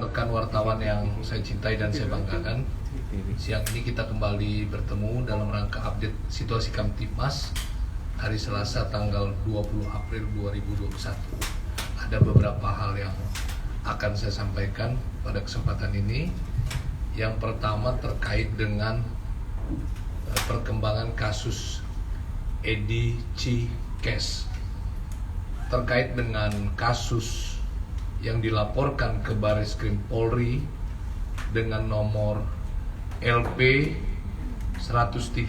Rekan wartawan yang saya cintai dan saya banggakan, siang ini kita kembali bertemu dalam rangka update situasi Kamtibmas hari Selasa tanggal 20 April 2021. Ada beberapa hal yang akan saya sampaikan pada kesempatan ini. Yang pertama terkait dengan perkembangan kasus Edi Cikes. Terkait dengan kasus yang dilaporkan ke Bareskrim Polri dengan nomor LP 135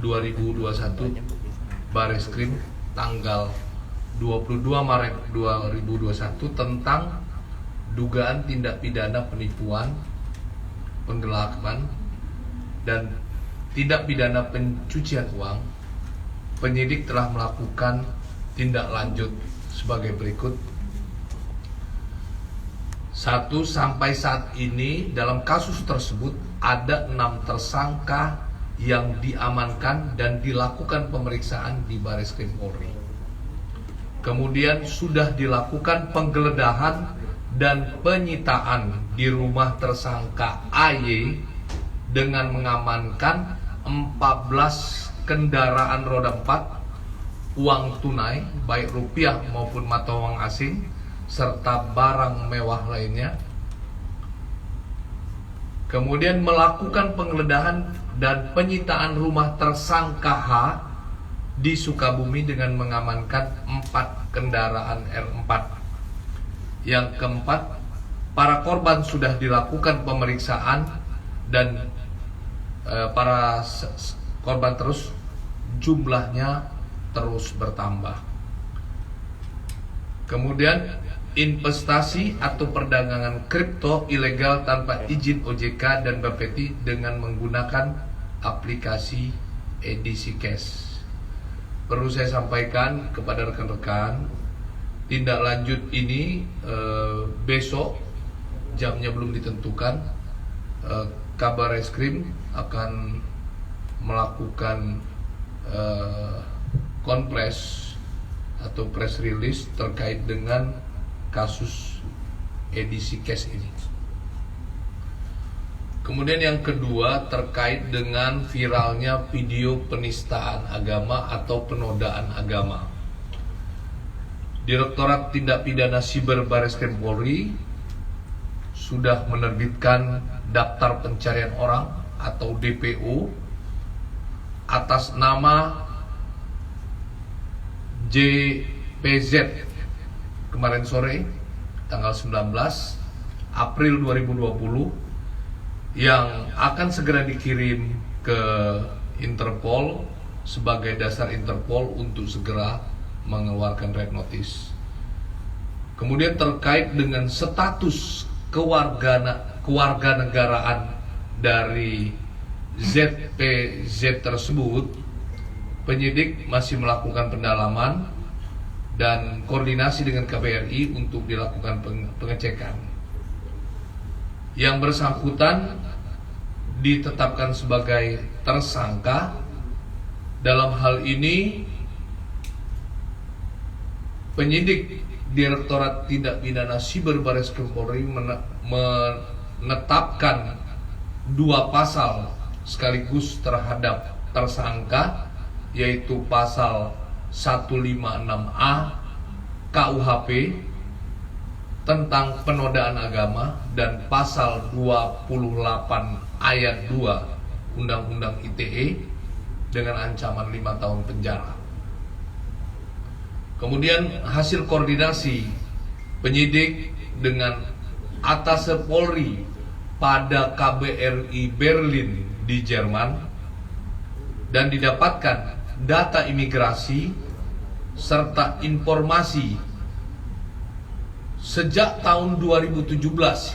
2021 Bareskrim tanggal 22 Maret 2021 tentang dugaan tindak pidana penipuan, penggelapan, dan tindak pidana pencucian uang. Penyidik telah melakukan tindak lanjut sebagai berikut. 1. Sampai saat ini dalam kasus tersebut ada 6 tersangka yang diamankan dan dilakukan pemeriksaan di Bareskrim Polri. Kemudian sudah dilakukan penggeledahan dan penyitaan di rumah tersangka AY dengan mengamankan 14 kendaraan roda 4, uang tunai baik rupiah maupun mata uang asing, serta barang mewah lainnya. Kemudian melakukan penggeledahan dan penyitaan rumah tersangka H di Sukabumi dengan mengamankan 4 kendaraan R4. Yang keempat, para korban sudah dilakukan pemeriksaan dan para korban terus jumlahnya terus bertambah. Kemudian investasi atau perdagangan kripto ilegal tanpa izin OJK dan Bapeti dengan menggunakan aplikasi Edi Cikes. Perlu saya sampaikan kepada rekan-rekan, tindak lanjut ini besok, jamnya belum ditentukan, Kabar Reskrim akan melakukan konpres atau press release terkait dengan kasus Edi Cikes ini. Kemudian yang kedua terkait dengan viralnya video penistaan agama atau penodaan agama. Direktorat Tindak Pidana Siber Bareskrim Polri sudah menerbitkan daftar pencarian orang atau DPO atas nama JPZ kemarin sore tanggal 19 April 2020 yang akan segera dikirim ke Interpol sebagai dasar Interpol untuk segera mengeluarkan red notice. Kemudian terkait dengan status kewarganegaraan dari ZPZ tersebut, penyidik masih melakukan pendalaman dan koordinasi dengan KBRI untuk dilakukan pengecekan. Yang bersangkutan ditetapkan sebagai tersangka. Dalam hal ini penyidik Direktorat Tindak Pidana Siber Bareskrim Polri menetapkan 2 pasal sekaligus terhadap tersangka, yaitu pasal 156A KUHP tentang penodaan agama dan pasal 28 ayat 2 Undang-Undang ITE dengan ancaman 5 tahun penjara. Kemudian hasil koordinasi penyidik dengan Atase Polri pada KBRI Berlin di Jerman dan didapatkan data imigrasi serta informasi sejak tahun 2017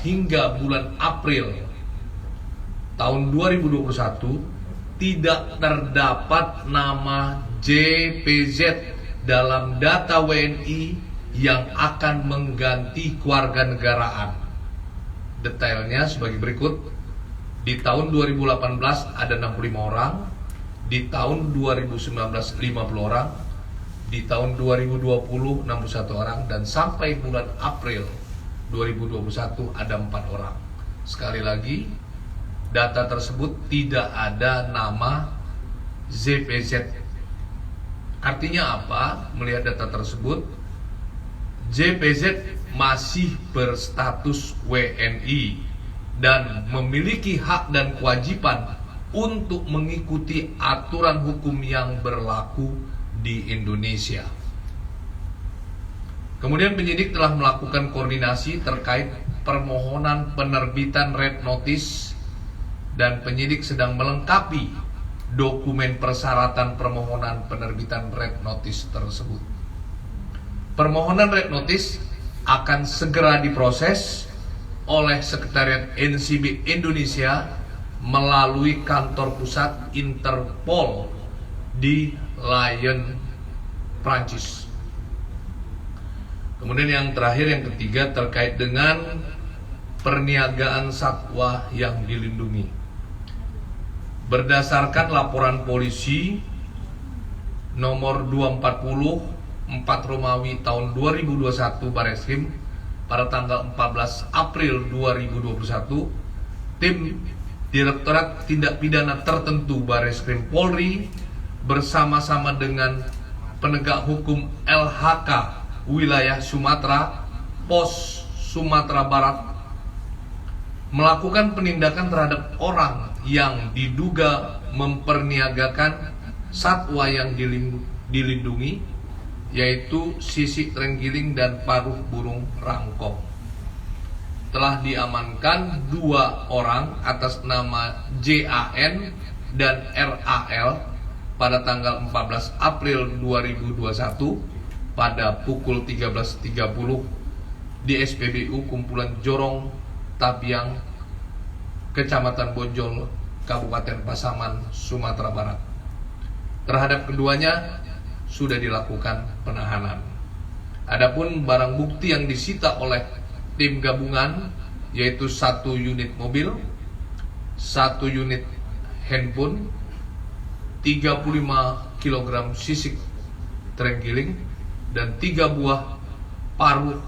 hingga bulan April tahun 2021 tidak terdapat nama JPZ dalam data WNI yang akan mengganti kewarganegaraan. Detailnya sebagai berikut. Di tahun 2018 ada 65 orang, di tahun 2019 50 orang, di tahun 2020 61 orang, dan sampai bulan April 2021 ada 4 orang. Sekali lagi, data tersebut tidak ada nama ZPZ. Artinya apa? Melihat data tersebut, ZPZ masih berstatus WNI dan memiliki hak dan kewajiban untuk mengikuti aturan hukum yang berlaku di Indonesia. Kemudian penyidik telah melakukan koordinasi terkait permohonan penerbitan red notice dan penyidik sedang melengkapi dokumen persyaratan permohonan penerbitan red notice tersebut. Permohonan red notice akan segera diproses oleh Sekretariat NCB Indonesia melalui kantor pusat Interpol di Lyon, Prancis. Kemudian yang terakhir, yang ketiga, terkait dengan perniagaan satwa yang dilindungi. Berdasarkan laporan polisi nomor 240 4 Romawi tahun 2021 Bareskrim pada tanggal 14 April 2021, tim Direktorat Tindak Pidana Tertentu Bareskrim Polri bersama-sama dengan penegak hukum LHK wilayah Sumatera, Pos Sumatera Barat, melakukan penindakan terhadap orang yang diduga memperniagakan satwa yang dilindungi, yaitu sisik terenggiling dan paruh burung rangkong. Telah diamankan 2 orang atas nama JAN dan RAL pada tanggal 14 April 2021 pada pukul 13.30 di SPBU Kumpulan Jorong Tabiang, Kecamatan Bonjol, Kabupaten Pasaman, Sumatera Barat. Terhadap keduanya sudah dilakukan penahanan. Adapun barang bukti yang disita oleh tim gabungan yaitu 1 unit mobil, 1 unit handphone, 35 kg sisik terenggiling, dan 3 buah paruh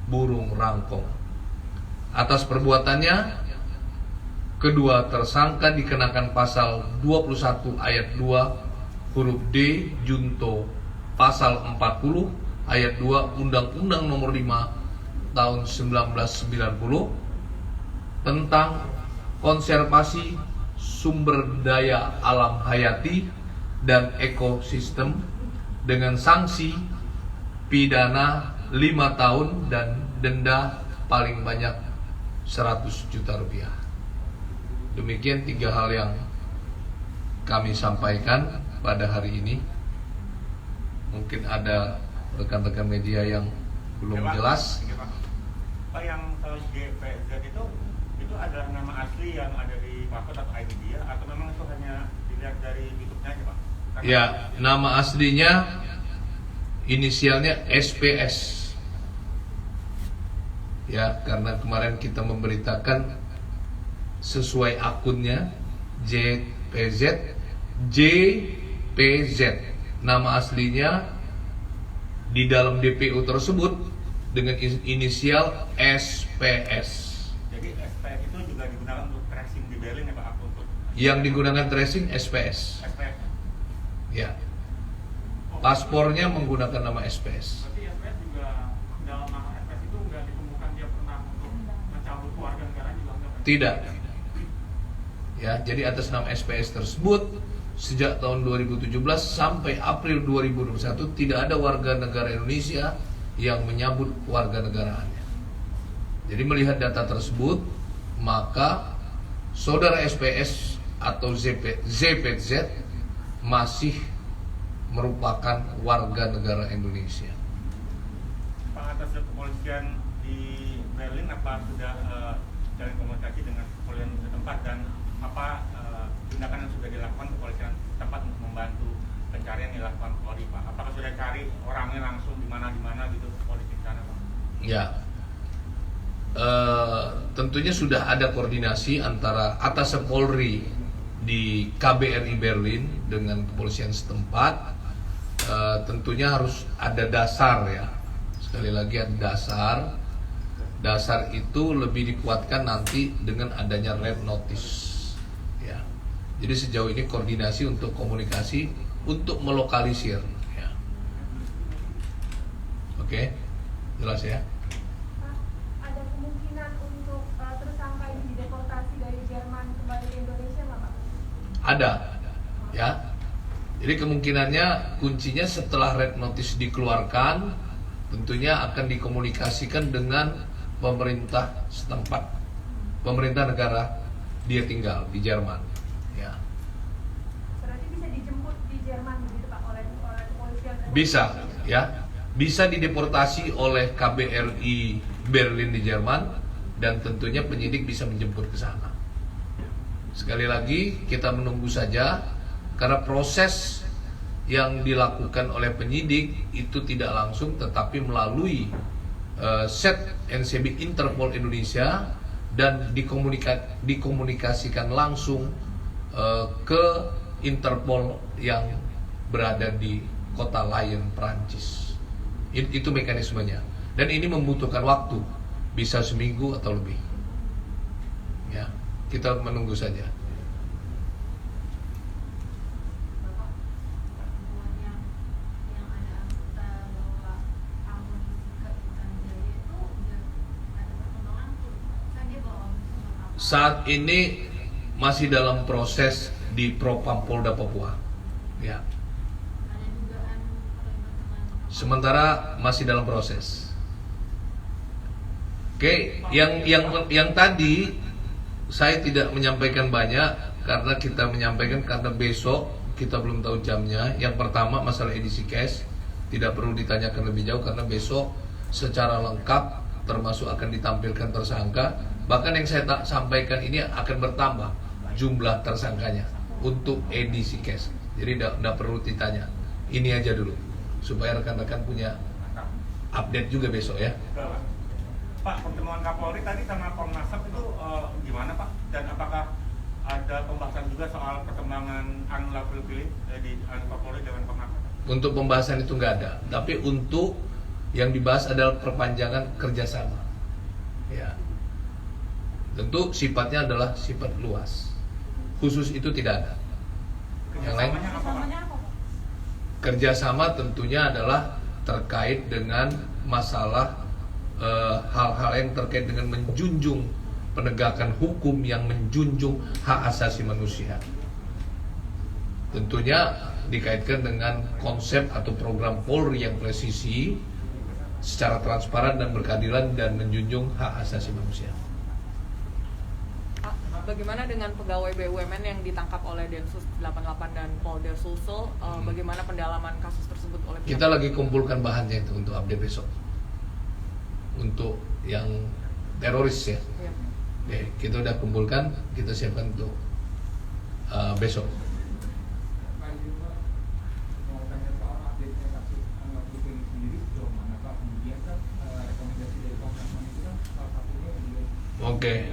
burung rangkong. Atas perbuatannya, kedua tersangka dikenakan pasal 21 ayat 2 huruf D junto pasal 40 ayat 2 Undang-Undang Nomor 5 tahun 1990 tentang konservasi sumber daya alam hayati dan ekosistem dengan sanksi pidana 5 tahun dan denda paling banyak 100 juta rupiah. Demikian 3 hal yang kami sampaikan pada hari ini. Mungkin ada rekan-rekan media yang belum jelas. Pak, yang JPZ itu adalah nama asli yang ada di paspor atau ID dia, atau memang itu hanya dilihat dari YouTube-nya aja, Pak? Ya, nama aslinya inisialnya SPS. Ya, karena kemarin kita memberitakan sesuai akunnya JPZ, nama aslinya di dalam DPO tersebut dengan inisial SPS. Jadi SPS itu juga digunakan untuk tracing di Berlin ya Pak? Untuk yang digunakan tracing SPS. SPS. Ya. Paspornya menggunakan nama SPS. Berarti SPS juga dalam nama SPS itu nggak ditemukan dia pernah untuk mencabut keluarga negara juga nggak? Tidak. Ya, jadi atas nama SPS tersebut sejak tahun 2017 sampai April 2021 tidak ada warga negara Indonesia yang menyabut warga negaraannya. Jadi melihat data tersebut, maka saudara SPS atau ZPZ masih merupakan warga negara Indonesia. Pak, atas kepolisian di Berlin apa sudah jalan komunikasi dengan kepolisian setempat dan apa tindakan yang sudah dilakukan kepolisian tempat untuk membantu pencarian yang dilakukan Polri, Pak? Apakah sudah cari orangnya langsung di mana gitu polisi di sana, Pak? Ya, tentunya sudah ada koordinasi antara atas Polri di KBRI Berlin dengan kepolisian setempat. Tentunya harus ada dasar ya. Sekali lagi ada dasar dasar itu lebih dikuatkan nanti dengan adanya red notice. Ya. Jadi sejauh ini koordinasi untuk komunikasi untuk melokalisir. Ya. Oke, jelas ya. Pak, ada kemungkinan untuk tersangka ini dideportasi dari Jerman kembali ke Indonesia nggak, Pak? Ada, ya. Jadi kemungkinannya kuncinya setelah red notice dikeluarkan, tentunya akan dikomunikasikan dengan pemerintah setempat, pemerintah negara dia tinggal di Jerman. Ya. Berarti bisa dijemput di Jerman begitu, Pak, oleh kepolisian? Bisa, ya. Bisa dideportasi oleh KBRI Berlin di Jerman dan tentunya penyidik bisa menjemput ke sana. Sekali lagi kita menunggu saja karena proses yang dilakukan oleh penyidik itu tidak langsung tetapi melalui set NCB Interpol Indonesia dan dikomunikasikan langsung ke Interpol yang berada di kota Lyon, Prancis. Itu mekanismenya. Dan ini membutuhkan waktu, bisa seminggu atau lebih. Ya, kita menunggu saja. Saat ini masih dalam proses di Propam Polda Papua. Ya. Sementara masih dalam proses. Oke, yang tadi saya tidak menyampaikan banyak karena kita menyampaikan karena besok kita belum tahu jamnya. Yang pertama masalah edisi cash tidak perlu ditanyakan lebih jauh karena besok secara lengkap termasuk akan ditampilkan tersangka. Bahkan yang saya sampaikan ini akan bertambah jumlah tersangkanya untuk edisi cash. Jadi tidak perlu ditanya. Ini aja dulu supaya rekan-rekan punya update juga besok ya. Pak, pertemuan Kapolri tadi sama Komnas HAM itu gimana Pak? Dan apakah ada pembahasan juga soal perkembangan Anula Pilih di Kapolri dengan Komnas HAM? Untuk pembahasan itu nggak ada, tapi untuk yang dibahas adalah perpanjangan kerjasama. Ya, tentu sifatnya adalah sifat luas, khusus itu tidak ada. Yang lain? Kerjasama tentunya adalah terkait dengan masalah hal-hal yang terkait dengan menjunjung penegakan hukum yang menjunjung hak asasi manusia. Tentunya dikaitkan dengan konsep atau program Polri yang presisi secara transparan dan berkeadilan dan menjunjung hak asasi manusia. Bagaimana dengan pegawai BUMN yang ditangkap oleh Densus 88 dan Polda Sulsel? Bagaimana pendalaman kasus tersebut oleh pihak? Kita lagi kumpulkan bahannya itu untuk update besok. Untuk yang teroris ya. Oke, kita udah kumpulkan, kita siapkan untuk besok. Oke.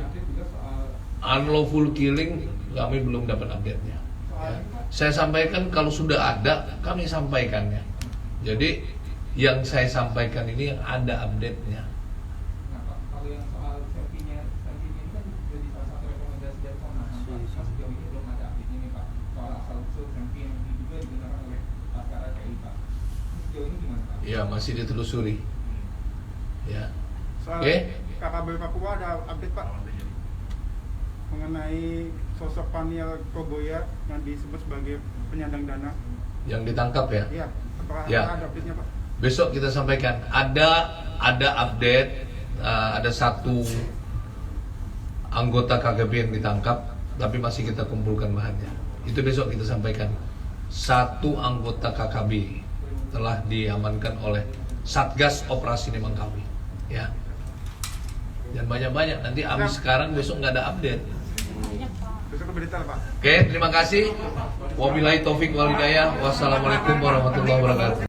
Unlawful killing kami belum dapat update-nya. Ya. Saya sampaikan kalau sudah ada kami sampaikannya. Jadi yang saya sampaikan ini yang ada update-nya. Nah, Pak, kalau yang soal Serpinya ini kan jadi salah satu rekomendasi dari Komnas HAM. Sejauh ini belum ada update-nya nih Pak. Soal asal usul Serpi yang diduga digunakan oleh Laskar FPI Pak. Sejauh ini gimana Pak? Ya masih ditelusuri. Ya. Soal Oke. KKB Papua ada update Pak mengenai sosok Paniel Kogoya yang disebut sebagai penyandang dana. Yang ditangkap ya. Iya, apakah Ya. ada update-nya Pak? Besok kita sampaikan ada update, ada satu anggota KGB yang ditangkap, tapi masih kita kumpulkan bahannya. Itu besok kita sampaikan. Satu anggota KKB telah diamankan oleh Satgas Operasi Nemangkawi. Ya. Dan banyak-banyak nanti abis sekarang besok nggak ada update. Besok lebih detail Pak. Oke, terima kasih. Wabillahi taufik wal hidayah. Wassalamualaikum warahmatullahi wabarakatuh.